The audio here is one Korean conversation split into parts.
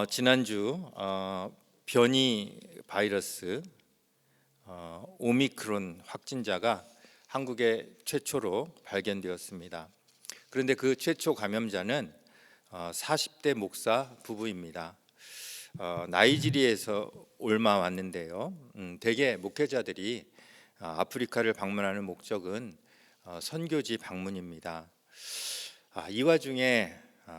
지난주 변이 바이러스 오미크론 확진자가 한국에 최초로 발견되었습니다. 그런데 그 최초 감염자는 40대 목사 부부입니다. 나이지리에서 올마 왔는데요. 대개 목회자들이 아프리카를 방문하는 목적은 선교지 방문입니다. 이 와중에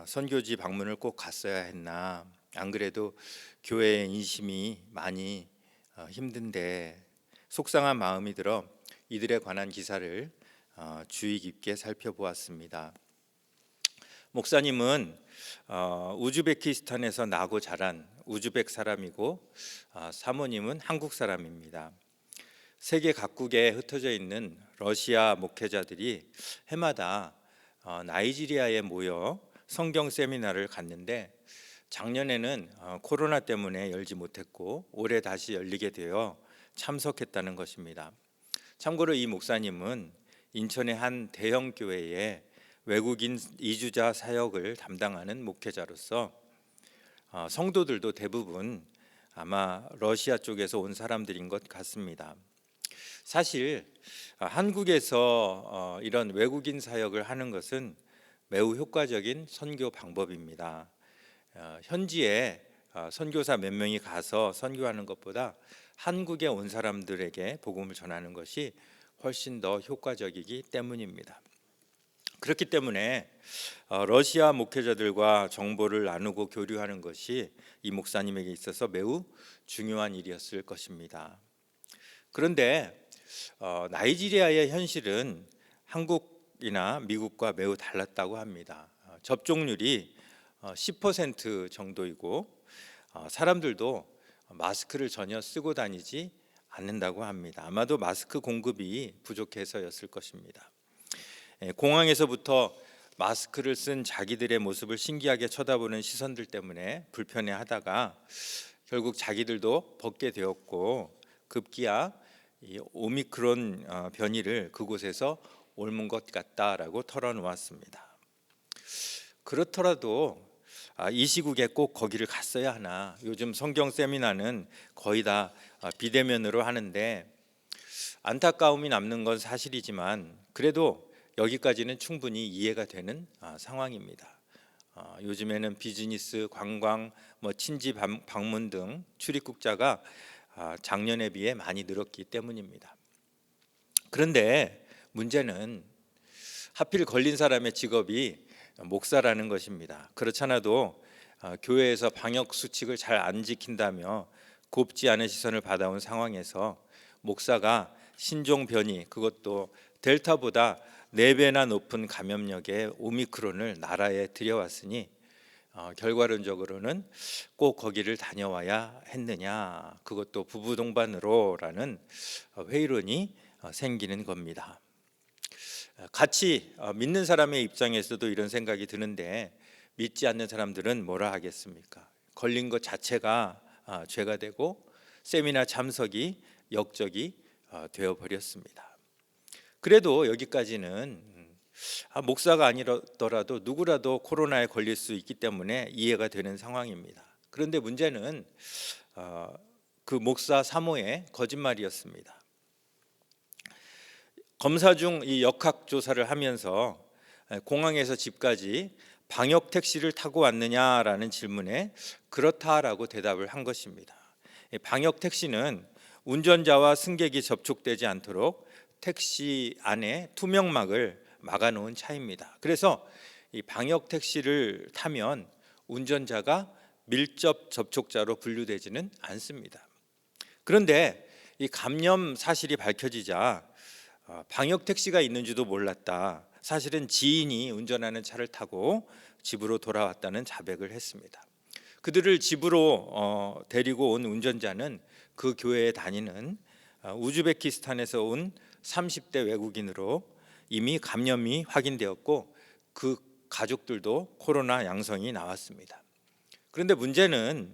선교지 방문을 꼭 갔어야 했나? 안 그래도 교회의 인심이 많이 힘든데 속상한 마음이 들어 이들에 관한 기사를 주의 깊게 살펴보았습니다. 목사님은 우즈베키스탄에서 나고 자란 우즈벡 사람이고 사모님은 한국 사람입니다. 세계 각국에 흩어져 있는 러시아 목회자들이 해마다 나이지리아에 모여 성경 세미나를 갔는데 작년에는 코로나 때문에 열지 못했고 올해 다시 열리게 되어 참석했다는 것입니다. 참고로 이 목사님은 인천의 한 대형 교회에 외국인 이주자 사역을 담당하는 목회자로서 성도들도 대부분 아마 러시아 쪽에서 온 사람들인 것 같습니다. 사실 한국에서 이런 외국인 사역을 하는 것은 매우 효과적인 선교 방법입니다. 현지에 선교사 몇 명이 가서 선교하는 것보다 한국에 온 사람들에게 복음을 전하는 것이 훨씬 더 효과적이기 때문입니다. 그렇기 때문에 러시아 목회자들과 정보를 나누고 교류하는 것이 이 목사님에게 있어서 매우 중요한 일이었을 것입니다. 그런데 나이지리아의 현실은 한국이나 미국과 매우 달랐다고 합니다. 접종률이 10% 정도이고 사람들도 마스크를 전혀 쓰고 다니지 않는다고 합니다. 아마도 마스크 공급이 부족해서였을 것입니다. 공항에서부터 마스크를 쓴 자기들의 모습을 신기하게 쳐다보는 시선들 때문에 불편해하다가 결국 자기들도 벗게 되었고 급기야 이 오미크론 변이를 그곳에서 옮은 것 같다라고 털어놓았습니다. 그렇더라도 이 시국에 꼭 거기를 갔어야 하나? 요즘 성경 세미나는 거의 다 비대면으로 하는데 안타까움이 남는 건 사실이지만 그래도 여기까지는 충분히 이해가 되는 상황입니다. 요즘에는 비즈니스, 관광, 친지 방문 등 출입국자가 작년에 비해 많이 늘었기 때문입니다. 그런데 문제는 하필 걸린 사람의 직업이 목사라는 것입니다. 그렇잖아도 교회에서 방역 수칙을 잘 안 지킨다며 곱지 않은 시선을 받아온 상황에서 목사가 신종 변이, 그것도 델타보다 4배나 높은 감염력의 오미크론을 나라에 들여왔으니 결과론적으로는 꼭 거기를 다녀와야 했느냐, 그것도 부부 동반으로라는 회의론이 생기는 겁니다. 같이 믿는 사람의 입장에서도 이런 생각이 드는데 믿지 않는 사람들은 뭐라 하겠습니까? 걸린 것 자체가 죄가 되고 세미나 참석이 역적이 되어버렸습니다. 그래도 여기까지는 목사가 아니더라도 누구라도 코로나에 걸릴 수 있기 때문에 이해가 되는 상황입니다. 그런데 문제는 그 목사 사모의 거짓말이었습니다. 검사 중 이 역학조사를 하면서 공항에서 집까지 방역 택시를 타고 왔느냐라는 질문에 그렇다라고 대답을 한 것입니다. 방역 택시는 운전자와 승객이 접촉되지 않도록 택시 안에 투명막을 막아놓은 차입니다. 그래서 이 방역 택시를 타면 운전자가 밀접 접촉자로 분류되지는 않습니다. 그런데 이 감염 사실이 밝혀지자 방역 택시가 있는지도 몰랐다, 사실은 지인이 운전하는 차를 타고 집으로 돌아왔다는 자백을 했습니다. 그들을 집으로 데리고 온 운전자는 그 교회에 다니는 우즈베키스탄에서 온 30대 외국인으로 이미 감염이 확인되었고 그 가족들도 코로나 양성이 나왔습니다. 그런데 문제는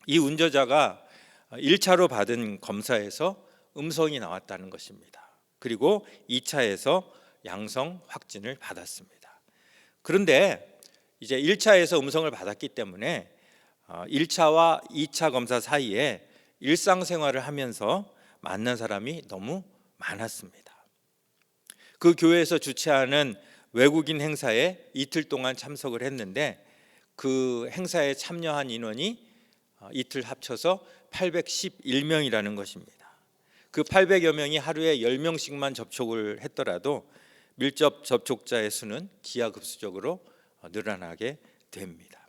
이 운전자가 1차로 받은 검사에서 음성이 나왔다는 것입니다. 그리고 2차에서 양성 확진을 받았습니다. 그런데 이제 1차에서 음성을 받았기 때문에 1차와 2차 검사 사이에 일상생활을 하면서 만난 사람이 너무 많았습니다. 그 교회에서 주최하는 외국인 행사에 이틀 동안 참석을 했는데 그 행사에 참여한 인원이 이틀 합쳐서 811명이라는 것입니다. 그 800여 명이 하루에 10명씩만 접촉을 했더라도 밀접 접촉자의 수는 기하급수적으로 늘어나게 됩니다.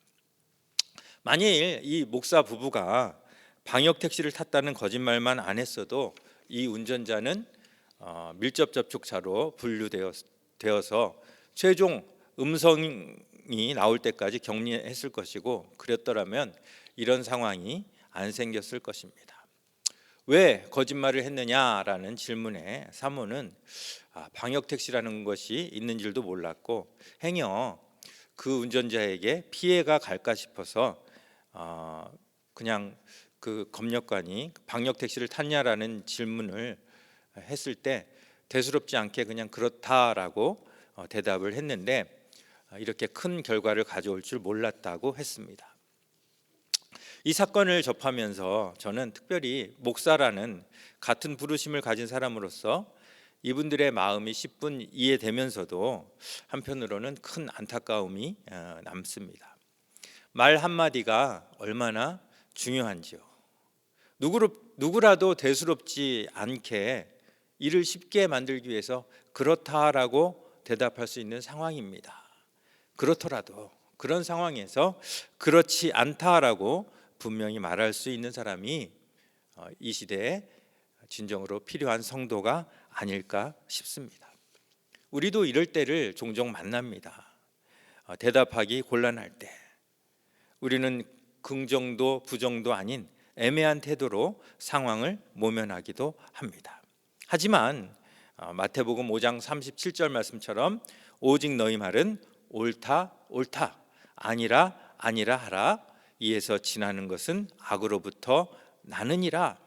만일 이 목사 부부가 방역 택시를 탔다는 거짓말만 안 했어도 이 운전자는 밀접 접촉자로 분류되어서 최종 음성이 나올 때까지 격리했을 것이고, 그랬더라면 이런 상황이 안 생겼을 것입니다. 왜 거짓말을 했느냐라는 질문에 사모는 방역 택시라는 것이 있는 줄도 몰랐고 행여 그 운전자에게 피해가 갈까 싶어서 그냥 그 검역관이 방역 택시를 탔냐라는 질문을 했을 때 대수롭지 않게 그냥 그렇다라고 대답을 했는데 이렇게 큰 결과를 가져올 줄 몰랐다고 했습니다. 이 사건을 접하면서 저는 특별히 목사라는 같은 부르심을 가진 사람으로서 이분들의 마음이 10분 이해되면서도 한편으로는 큰 안타까움이 남습니다. 말 한마디가 얼마나 중요한지요. 누구라도 대수롭지 않게 일을 쉽게 만들기 위해서 그렇다라고 대답할 수 있는 상황입니다. 그렇더라도 그런 상황에서 그렇지 않다라고 분명히 말할 수 있는 사람이 이 시대에 진정으로 필요한 성도가 아닐까 싶습니다. 우리도 이럴 때를 종종 만납니다. 대답하기 곤란할 때 우리는 긍정도 부정도 아닌 애매한 태도로 상황을 모면하기도 합니다. 하지만 마태복음 5장 37절 말씀처럼 오직 너희 말은 옳다 옳다 아니라 아니라 하라. 이에서 지나는 것은 악으로부터 나느니라.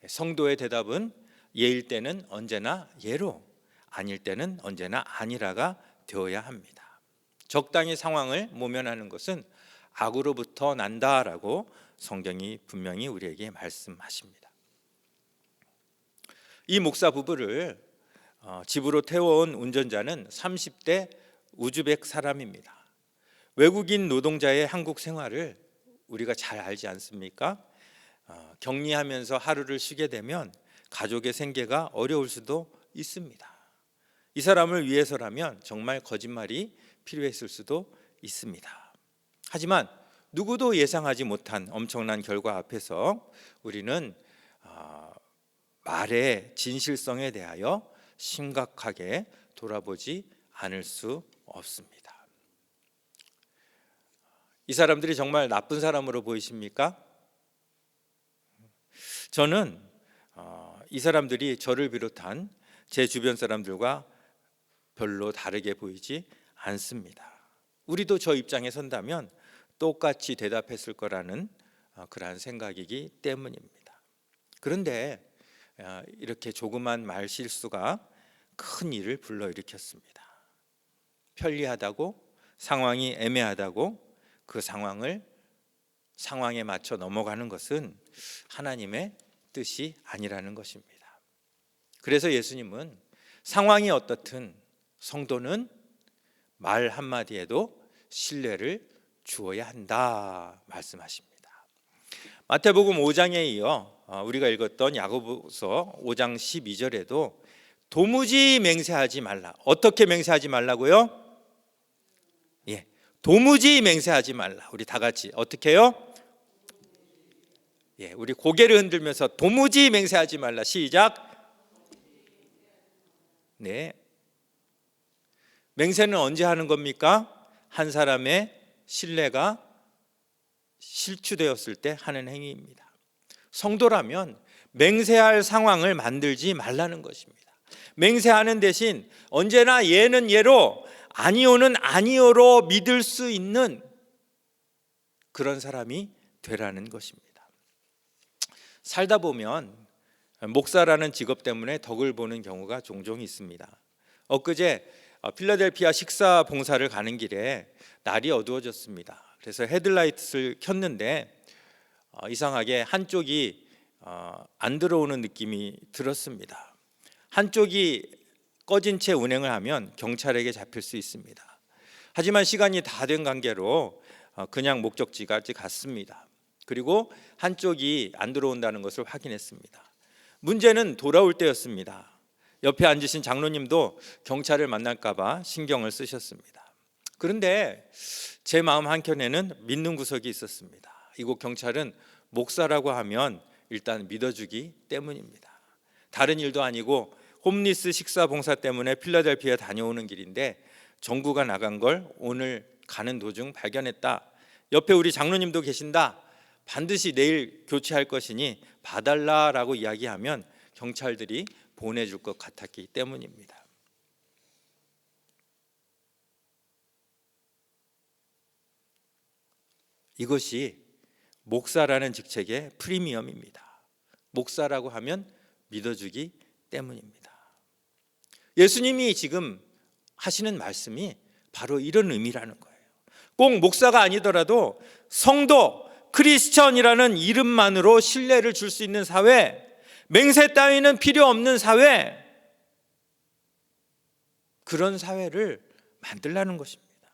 성도의 대답은 예일 때는 언제나 예로, 아닐 때는 언제나 아니라가 되어야 합니다. 적당히 상황을 모면하는 것은 악으로부터 난다라고 성경이 분명히 우리에게 말씀하십니다. 이 목사 부부를 집으로 태워온 운전자는 30대 우즈벡 사람입니다. 외국인 노동자의 한국 생활을 우리가 잘 알지 않습니까? 격리하면서 하루를 쉬게 되면 가족의 생계가 어려울 수도 있습니다. 이 사람을 위해서라면 정말 거짓말이 필요했을 수도 있습니다. 하지만 누구도 예상하지 못한 엄청난 결과 앞에서 우리는 말의 진실성에 대하여 심각하게 돌아보지 않을 수 없습니다. 이 사람들이 정말 나쁜 사람으로 보이십니까? 저는 이 사람들이 저를 비롯한 제 주변 사람들과 별로 다르게 보이지 않습니다. 우리도 저 입장에 선다면 똑같이 대답했을 거라는 그러한 생각이기 때문입니다. 그런데 이렇게 조그만 말 실수가 큰 일을 불러일으켰습니다. 편리하다고, 상황이 애매하다고 그 상황에 맞춰 넘어가는 것은 하나님의 뜻이 아니라는 것입니다. 그래서 예수님은 상황이 어떻든 성도는 말 한마디에도 신뢰를 주어야 한다 말씀하십니다. 마태복음 5장에 이어 우리가 읽었던 야고보서 5장 12절에도 도무지 맹세하지 말라. 어떻게 맹세하지 말라고요? 도무지 맹세하지 말라. 우리 다 같이 어떻게 해요? 우리 고개를 흔들면서 도무지 맹세하지 말라. 시작. 네. 맹세는 언제 하는 겁니까? 한 사람의 신뢰가 실추되었을 때 하는 행위입니다. 성도라면 맹세할 상황을 만들지 말라는 것입니다. 맹세하는 대신 언제나 예는 예로 아니오는 아니오로 믿을 수 있는 그런 사람이 되라는 것입니다. 살다 보면 목사라는 직업 때문에 덕을 보는 경우가 종종 있습니다. 엊그제 필라델피아 식사 봉사를 가는 길에 날이 어두워졌습니다. 그래서 헤드라이트를 켰는데 이상하게 한쪽이 안 들어오는 느낌이 들었습니다. 한쪽이 꺼진 채 운행을 하면 경찰에게 잡힐 수 있습니다. 하지만 시간이 다 된 관계로 그냥 목적지까지 갔습니다. 그리고 한쪽이 안 들어온다는 것을 확인했습니다. 문제는 돌아올 때였습니다. 옆에 앉으신 장로님도 경찰을 만날까 봐 신경을 쓰셨습니다. 그런데 제 마음 한켠에는 믿는 구석이 있었습니다. 이곳 경찰은 목사라고 하면 일단 믿어주기 때문입니다. 다른 일도 아니고 홈리스 식사 봉사 때문에 필라델피아 다녀오는 길인데 정구가 나간 걸 오늘 가는 도중 발견했다. 옆에 우리 장로님도 계신다. 반드시 내일 교체할 것이니 봐달라라고 이야기하면 경찰들이 보내줄 것 같았기 때문입니다. 이것이 목사라는 직책의 프리미엄입니다. 목사라고 하면 믿어주기 때문입니다. 예수님이 지금 하시는 말씀이 바로 이런 의미라는 거예요. 꼭 목사가 아니더라도 성도, 크리스천이라는 이름만으로 신뢰를 줄 수 있는 사회, 맹세 따위는 필요 없는 사회, 그런 사회를 만들라는 것입니다.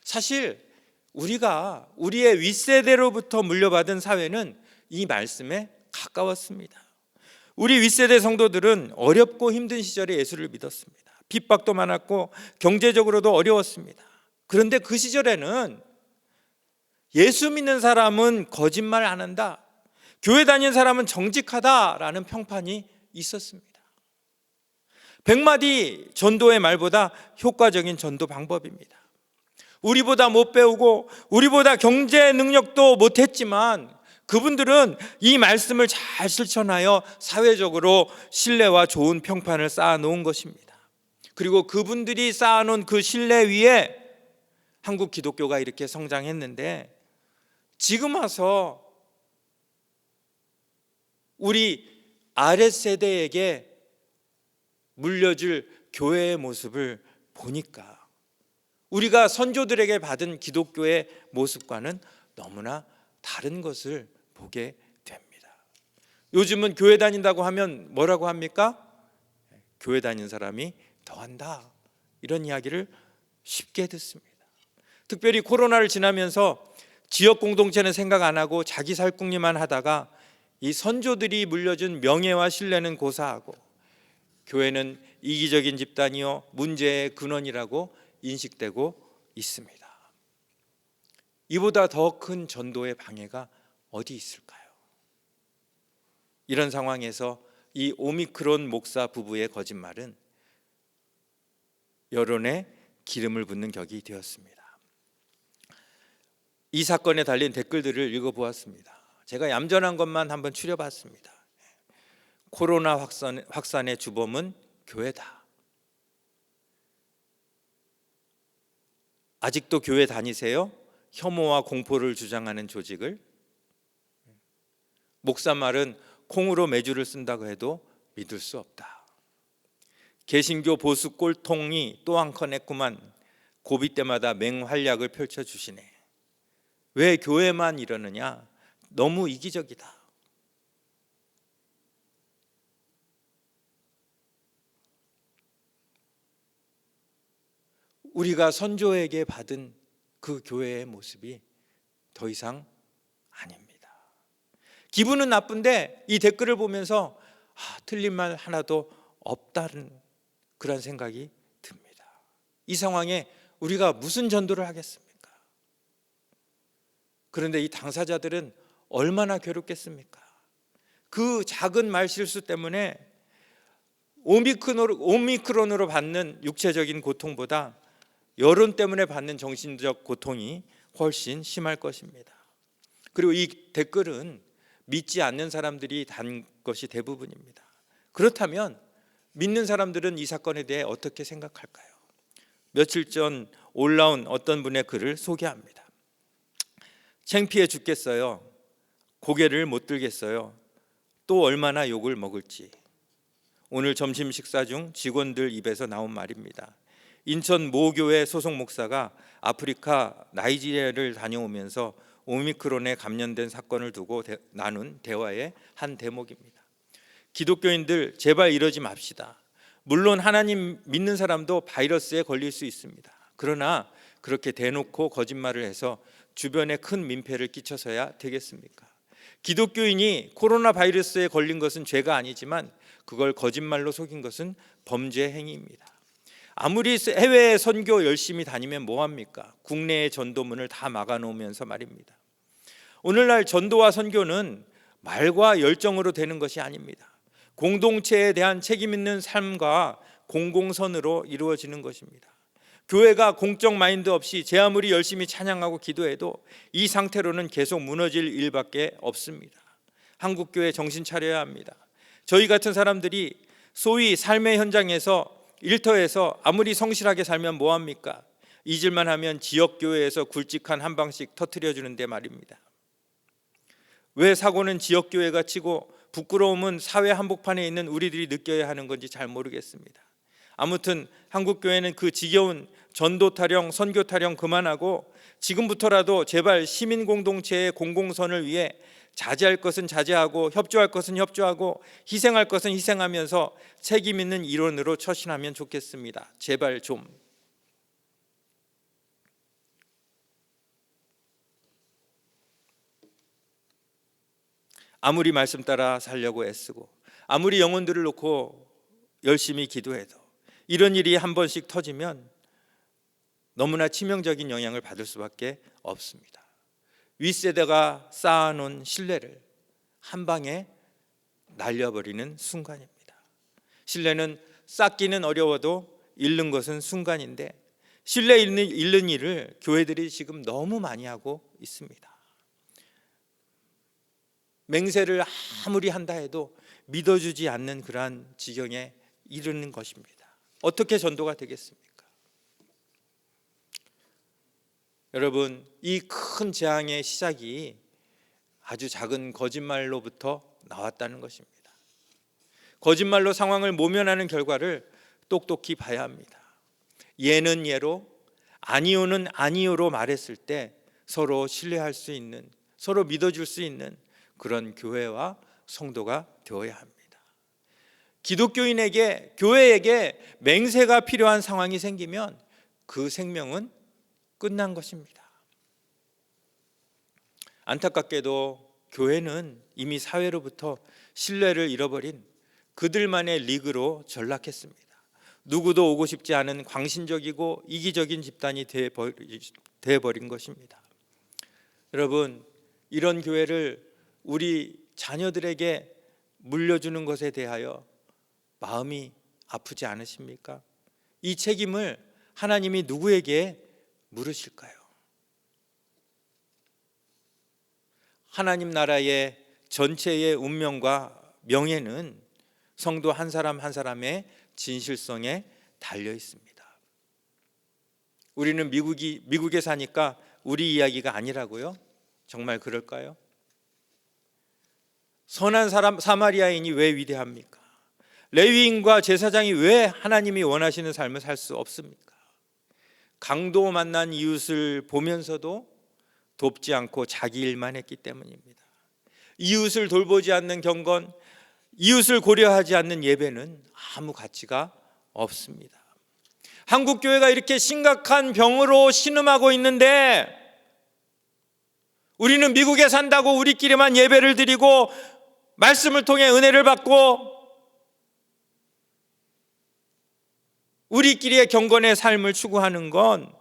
사실 우리가 우리의 윗세대로부터 물려받은 사회는 이 말씀에 가까웠습니다. 우리 윗세대 성도들은 어렵고 힘든 시절에 예수를 믿었습니다. 핍박도 많았고 경제적으로도 어려웠습니다. 그런데 그 시절에는 예수 믿는 사람은 거짓말 안 한다, 교회 다니는 사람은 정직하다라는 평판이 있었습니다. 100마디 전도의 말보다 효과적인 전도 방법입니다. 우리보다 못 배우고 우리보다 경제 능력도 못했지만 그분들은 이 말씀을 잘 실천하여 사회적으로 신뢰와 좋은 평판을 쌓아놓은 것입니다. 그리고 그분들이 쌓아놓은 그 신뢰 위에 한국 기독교가 이렇게 성장했는데, 지금 와서 우리 아랫세대에게 물려줄 교회의 모습을 보니까 우리가 선조들에게 받은 기독교의 모습과는 너무나 다른 것을 보게 됩니다. 요즘은 교회 다닌다고 하면 뭐라고 합니까? 교회 다니는 사람이 더한다, 이런 이야기를 쉽게 듣습니다. 특별히 코로나를 지나면서 지역 공동체는 생각 안 하고 자기 살궁리만 하다가 이 선조들이 물려준 명예와 신뢰는 고사하고 교회는 이기적인 집단이요 문제의 근원이라고 인식되고 있습니다. 이보다 더 큰 전도의 방해가 어디 있을까요? 이런 상황에서 이 오미크론 목사 부부의 거짓말은 여론에 기름을 붓는 격이 되었습니다. 이 사건에 달린 댓글들을 읽어보았습니다. 제가 얌전한 것만 한번 추려봤습니다. 코로나 확산의 주범은 교회다. 아직도 교회 다니세요? 혐오와 공포를 주장하는 조직을. 목사 말은 콩으로 메주를 쓴다고 해도 믿을 수 없다. 개신교 보수 꼴통이 또 한 건 했구만. 고비 때마다 맹활약을 펼쳐주시네. 왜 교회만 이러느냐? 너무 이기적이다. 우리가 선조에게 받은 그 교회의 모습이 더 이상 아닙니다. 기분은 나쁜데 이 댓글을 보면서 틀린 말 하나도 없다는 그런 생각이 듭니다. 이 상황에 우리가 무슨 전도를 하겠습니까? 그런데 이 당사자들은 얼마나 괴롭겠습니까? 그 작은 말 실수 때문에 오미크론으로 받는 육체적인 고통보다 여론 때문에 받는 정신적 고통이 훨씬 심할 것입니다. 그리고 이 댓글은 믿지 않는 사람들이 단 것이 대부분입니다. 그렇다면 믿는 사람들은 이 사건에 대해 어떻게 생각할까요? 며칠 전 올라온 어떤 분의 글을 소개합니다. 창피해 죽겠어요. 고개를 못 들겠어요. 또 얼마나 욕을 먹을지. 오늘 점심 식사 중 직원들 입에서 나온 말입니다. 인천 모교회 소속 목사가 아프리카 나이지리아를 다녀오면서 오미크론에 감염된 사건을 두고 나눈 대화의 한 대목입니다. 기독교인들 제발 이러지 맙시다. 물론 하나님 믿는 사람도 바이러스에 걸릴 수 있습니다. 그러나 그렇게 대놓고 거짓말을 해서 주변에 큰 민폐를 끼쳐서야 되겠습니까? 기독교인이 코로나 바이러스에 걸린 것은 죄가 아니지만 그걸 거짓말로 속인 것은 범죄 행위입니다. 아무리 해외에 선교 열심히 다니면 뭐합니까? 국내의 전도문을 다 막아놓으면서 말입니다. 오늘날 전도와 선교는 말과 열정으로 되는 것이 아닙니다. 공동체에 대한 책임 있는 삶과 공공선으로 이루어지는 것입니다. 교회가 공적 마인드 없이 제 아무리 열심히 찬양하고 기도해도 이 상태로는 계속 무너질 일밖에 없습니다. 한국교회 정신 차려야 합니다. 저희 같은 사람들이 소위 삶의 현장에서 일터에서 아무리 성실하게 살면 뭐합니까? 잊을만 하면 지역교회에서 굵직한 한 방씩 터뜨려 주는데 말입니다. 왜 사고는 지역교회가 치고 부끄러움은 사회 한복판에 있는 우리들이 느껴야 하는 건지 잘 모르겠습니다. 아무튼 한국교회는 그 지겨운 전도 타령, 선교 타령 그만하고 지금부터라도 제발 시민 공동체의 공공선을 위해 자제할 것은 자제하고 협조할 것은 협조하고 희생할 것은 희생하면서 책임 있는 일원으로 처신하면 좋겠습니다. 제발 좀. 아무리 말씀 따라 살려고 애쓰고 아무리 영혼들을 놓고 열심히 기도해도 이런 일이 한 번씩 터지면 너무나 치명적인 영향을 받을 수밖에 없습니다. 윗세대가 쌓아놓은 신뢰를 한 방에 날려버리는 순간입니다. 신뢰는 쌓기는 어려워도 잃는 것은 순간인데 신뢰 잃는 일을 교회들이 지금 너무 많이 하고 있습니다. 맹세를 아무리 한다 해도 믿어주지 않는 그러한 지경에 이르는 것입니다. 어떻게 전도가 되겠습니까? 여러분, 이 큰 재앙의 시작이 아주 작은 거짓말로부터 나왔다는 것입니다. 거짓말로 상황을 모면하는 결과를 똑똑히 봐야 합니다. 예는 예로, 아니오는 아니오로 말했을 때 서로 신뢰할 수 있는, 서로 믿어줄 수 있는 그런 교회와 성도가 되어야 합니다. 기독교인에게, 교회에게 맹세가 필요한 상황이 생기면 그 생명은 끝난 것입니다. 안타깝게도 교회는 이미 사회로부터 신뢰를 잃어버린 그들만의 리그로 전락했습니다. 누구도 오고 싶지 않은 광신적이고 이기적인 집단이 되어버린 것입니다. 여러분, 이런 교회를 우리 자녀들에게 물려주는 것에 대하여 마음이 아프지 않으십니까? 이 책임을 하나님이 누구에게 물으실까요? 하나님 나라의 전체의 운명과 명예는 성도 한 사람 한 사람의 진실성에 달려 있습니다. 우리는 미국에 사니까 우리 이야기가 아니라고요? 정말 그럴까요? 선한 사람 사마리아인이 왜 위대합니까? 레위인과 제사장이 왜 하나님이 원하시는 삶을 살 수 없습니까? 강도 만난 이웃을 보면서도 돕지 않고 자기 일만 했기 때문입니다. 이웃을 돌보지 않는 경건, 이웃을 고려하지 않는 예배는 아무 가치가 없습니다. 한국 교회가 이렇게 심각한 병으로 신음하고 있는데 우리는 미국에 산다고 우리끼리만 예배를 드리고 말씀을 통해 은혜를 받고 우리끼리의 경건의 삶을 추구하는 건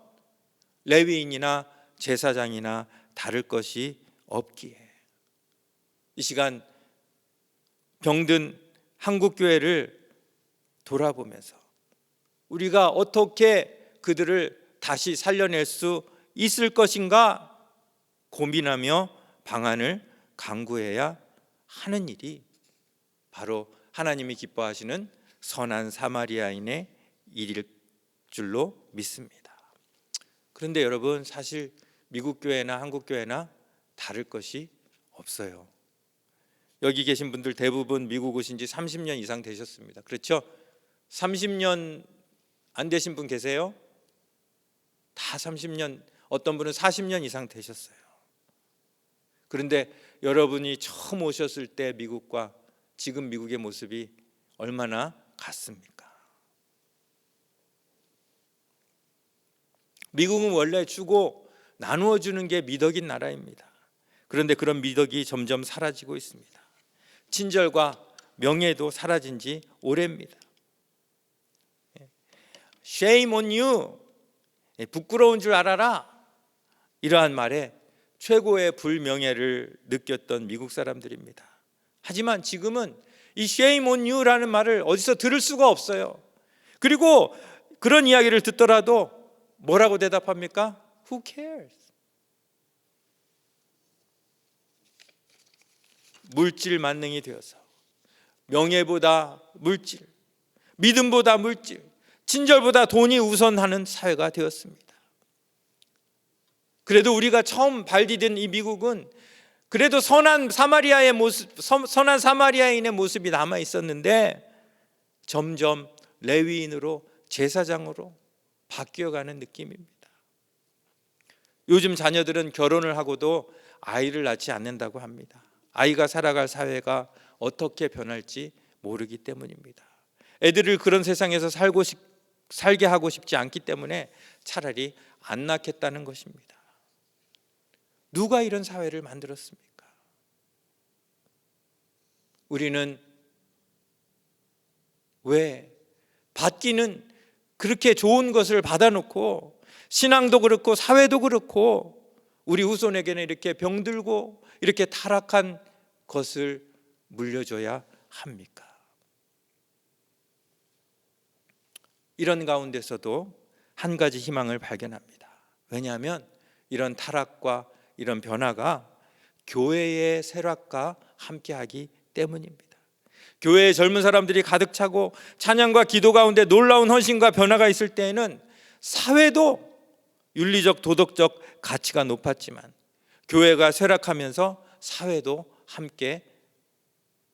레위인이나 제사장이나 다를 것이 없기에 이 시간 병든 한국교회를 돌아보면서 우리가 어떻게 그들을 다시 살려낼 수 있을 것인가 고민하며 방안을 강구해야 하는 일이 바로 하나님이 기뻐하시는 선한 사마리아인의 일일 줄로 믿습니다. 그런데 여러분, 사실 미국 교회나 한국 교회나 다를 것이 없어요. 여기 계신 분들 대부분 미국 오신 지 30년 이상 되셨습니다. 그렇죠? 30년 안 되신 분 계세요? 다 30년, 어떤 분은 40년 이상 되셨어요. 그런데 여러분이 처음 오셨을 때 미국과 지금 미국의 모습이 얼마나 같습니까? 미국은 원래 주고 나누어 주는 게 미덕인 나라입니다. 그런데 그런 미덕이 점점 사라지고 있습니다. 친절과 명예도 사라진 지 오래입니다. Shame on you. 부끄러운 줄 알아라. 이러한 말에 최고의 불명예를 느꼈던 미국 사람들입니다. 하지만 지금은 이 shame on you라는 말을 어디서 들을 수가 없어요. 그리고 그런 이야기를 듣더라도 뭐라고 대답합니까? Who cares? 물질 만능이 되어서 명예보다 물질, 믿음보다 물질, 친절보다 돈이 우선하는 사회가 되었습니다. 그래도 우리가 처음 발디딘 이 미국은 그래도 선한 사마리아인의 모습이 남아 있었는데 점점 레위인으로, 제사장으로 바뀌어가는 느낌입니다. 요즘 자녀들은 결혼을 하고도 아이를 낳지 않는다고 합니다. 아이가 살아갈 사회가 어떻게 변할지 모르기 때문입니다. 애들을 그런 세상에서 살게 하고 싶지 않기 때문에 차라리 안 낳겠다는 것입니다. 누가 이런 사회를 만들었습니까? 우리는 왜 받기는 그렇게 좋은 것을 받아놓고 신앙도 그렇고 사회도 그렇고 우리 후손에게는 이렇게 병들고 이렇게 타락한 것을 물려줘야 합니까? 이런 가운데서도 한 가지 희망을 발견합니다. 왜냐하면 이런 타락과 이런 변화가 교회의 쇠락과 함께하기 때문입니다. 교회에 젊은 사람들이 가득 차고 찬양과 기도 가운데 놀라운 헌신과 변화가 있을 때에는 사회도 윤리적 도덕적 가치가 높았지만 교회가 쇠락하면서 사회도 함께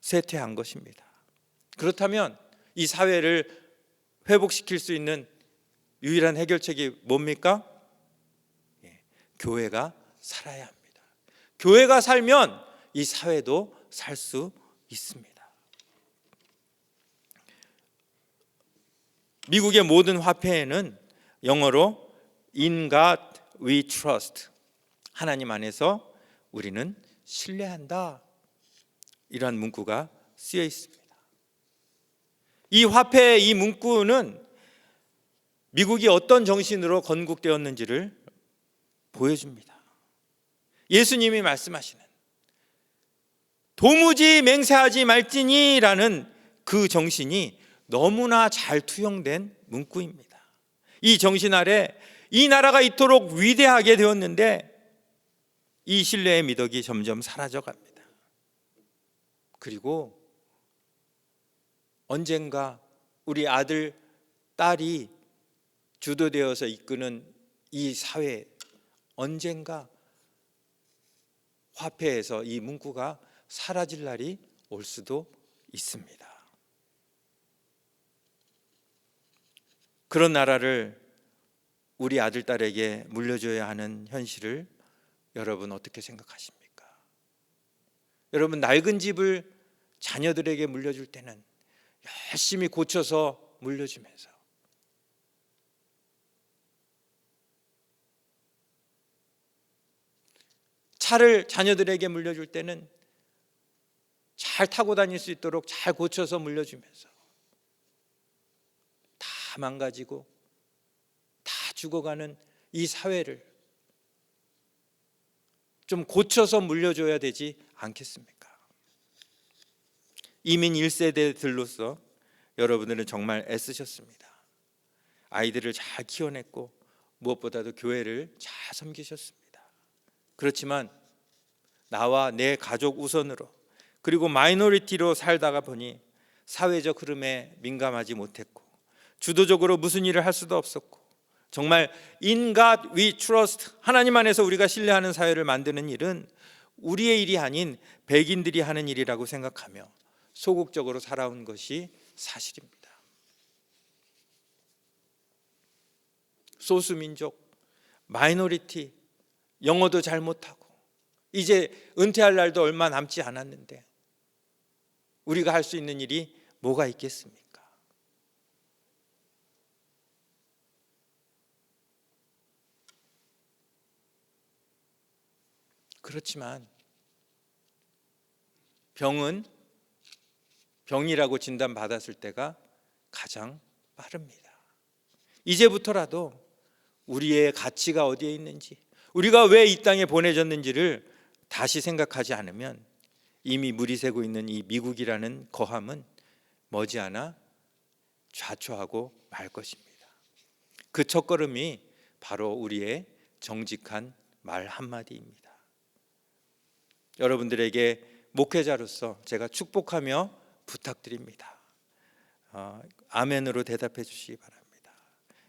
쇠퇴한 것입니다. 그렇다면 이 사회를 회복시킬 수 있는 유일한 해결책이 뭡니까? 교회가 살아야 합니다. 교회가 살면 이 사회도 살 수 있습니다. 미국의 모든 화폐에는 영어로 In God we trust, 하나님 안에서 우리는 신뢰한다, 이러한 문구가 쓰여 있습니다. 이 화폐의 이 문구는 미국이 어떤 정신으로 건국되었는지를 보여줍니다. 예수님이 말씀하시는 도무지 맹세하지 말지니라는 그 정신이 너무나 잘 투영된 문구입니다. 이 정신 아래 이 나라가 이토록 위대하게 되었는데 이 신뢰의 미덕이 점점 사라져 갑니다. 그리고 언젠가 우리 아들, 딸이 주도되어서 이끄는 이 사회, 언젠가 화폐에서 이 문구가 사라질 날이 올 수도 있습니다. 그런 나라를 우리 아들, 딸에게 물려줘야 하는 현실을 여러분 어떻게 생각하십니까? 여러분, 낡은 집을 자녀들에게 물려줄 때는 열심히 고쳐서 물려주면서, 차를 자녀들에게 물려줄 때는 잘 타고 다닐 수 있도록 잘 고쳐서 물려주면서, 다 망가지고 다 죽어가는 이 사회를 좀 고쳐서 물려줘야 되지 않겠습니까? 이민 1세대들로서 여러분들은 정말 애쓰셨습니다. 아이들을 잘 키워냈고 무엇보다도 교회를 잘 섬기셨습니다. 그렇지만 나와 내 가족 우선으로, 그리고 마이너리티로 살다가 보니 사회적 흐름에 민감하지 못했고 주도적으로 무슨 일을 할 수도 없었고, 정말 In God we trust, 하나님 안에서 우리가 신뢰하는 사회를 만드는 일은 우리의 일이 아닌 백인들이 하는 일이라고 생각하며 소극적으로 살아온 것이 사실입니다. 소수민족, 마이너리티, 영어도 잘 못하고 이제 은퇴할 날도 얼마 남지 않았는데 우리가 할 수 있는 일이 뭐가 있겠습니까? 그렇지만 병이라고 진단받았을 때가 가장 빠릅니다. 이제부터라도 우리의 가치가 어디에 있는지, 우리가 왜 이 땅에 보내졌는지를 다시 생각하지 않으면 이미 물이 새고 있는 이 미국이라는 거함은 머지않아 좌초하고 말 것입니다. 그 첫걸음이 바로 우리의 정직한 말 한마디입니다. 여러분들에게 목회자로서 제가 축복하며 부탁드립니다. 아멘으로 대답해 주시기 바랍니다.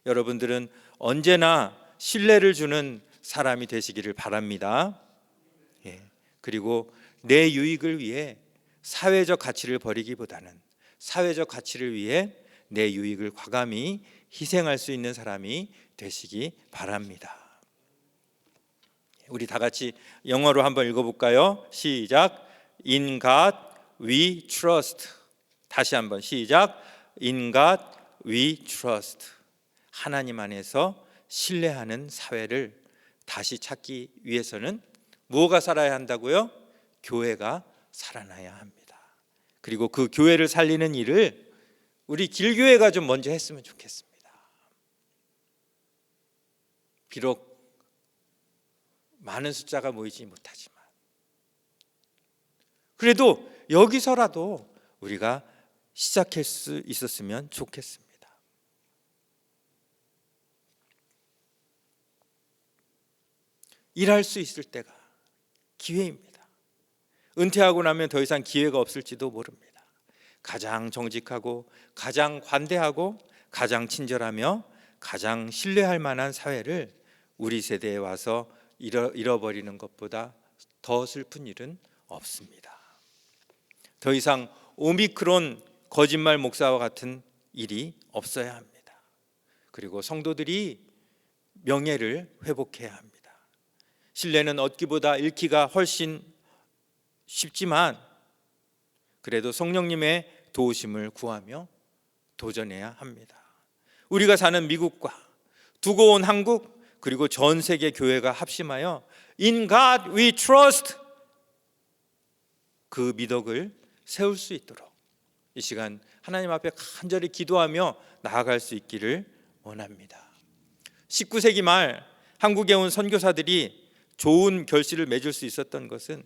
여러분들은 언제나 신뢰를 주는 사람이 되시기를 바랍니다. 그리고 내 유익을 위해 사회적 가치를 버리기보다는 사회적 가치를 위해 내 유익을 과감히 희생할 수 있는 사람이 되시기 바랍니다. 우리 다 같이 영어로 한번 읽어볼까요? 시작. In God we trust. 다시 한번 시작. In God we trust. 하나님 안에서 신뢰하는 사회를 다시 찾기 위해서는 무엇가 살아야 한다고요? 교회가 살아나야 합니다. 그리고 그 교회를 살리는 일을 우리 길교회가 좀 먼저 했으면 좋겠습니다. 비록 많은 숫자가 모이지 못하지만 그래도 여기서라도 우리가 시작할 수 있었으면 좋겠습니다. 일할 수 있을 때가 기회입니다. 은퇴하고 나면 더 이상 기회가 없을지도 모릅니다. 가장 정직하고 가장 관대하고 가장 친절하며 가장 신뢰할 만한 사회를 우리 세대에 와서 잃어버리는 것보다 더 슬픈 일은 없습니다. 더 이상 오미크론 거짓말 목사와 같은 일이 없어야 합니다. 그리고 성도들이 명예를 회복해야 합니다. 신뢰는 얻기보다 잃기가 훨씬 쉽지만 그래도 성령님의 도우심을 구하며 도전해야 합니다. 우리가 사는 미국과 두고 온 한국 그리고 전 세계 교회가 합심하여 In God we trust 그 미덕을 세울 수 있도록 이 시간 하나님 앞에 간절히 기도하며 나아갈 수 있기를 원합니다. 19세기 말 한국에 온 선교사들이 좋은 결실을 맺을 수 있었던 것은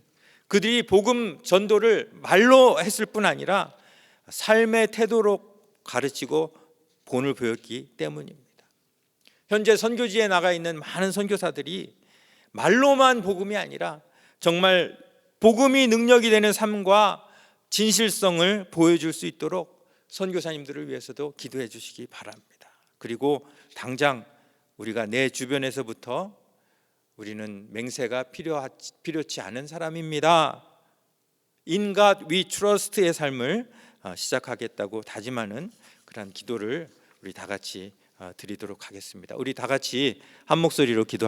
그들이 복음 전도를 말로 했을 뿐 아니라 삶의 태도로 가르치고 본을 보였기 때문입니다. 현재 선교지에 나가 있는 많은 선교사들이 말로만 복음이 아니라 정말 복음이 능력이 되는 삶과 진실성을 보여줄 수 있도록 선교사님들을 위해서도 기도해 주시기 바랍니다. 그리고 당장 우리가 내 주변에서부터 우리는 맹세가 필요치 않은 사람입니다. In God we trust의 삶을 시작하겠다고 다짐하는 그런 기도를 우리 다 같이 드리도록 하겠습니다. 우리 다 같이 한 목소리로 기도.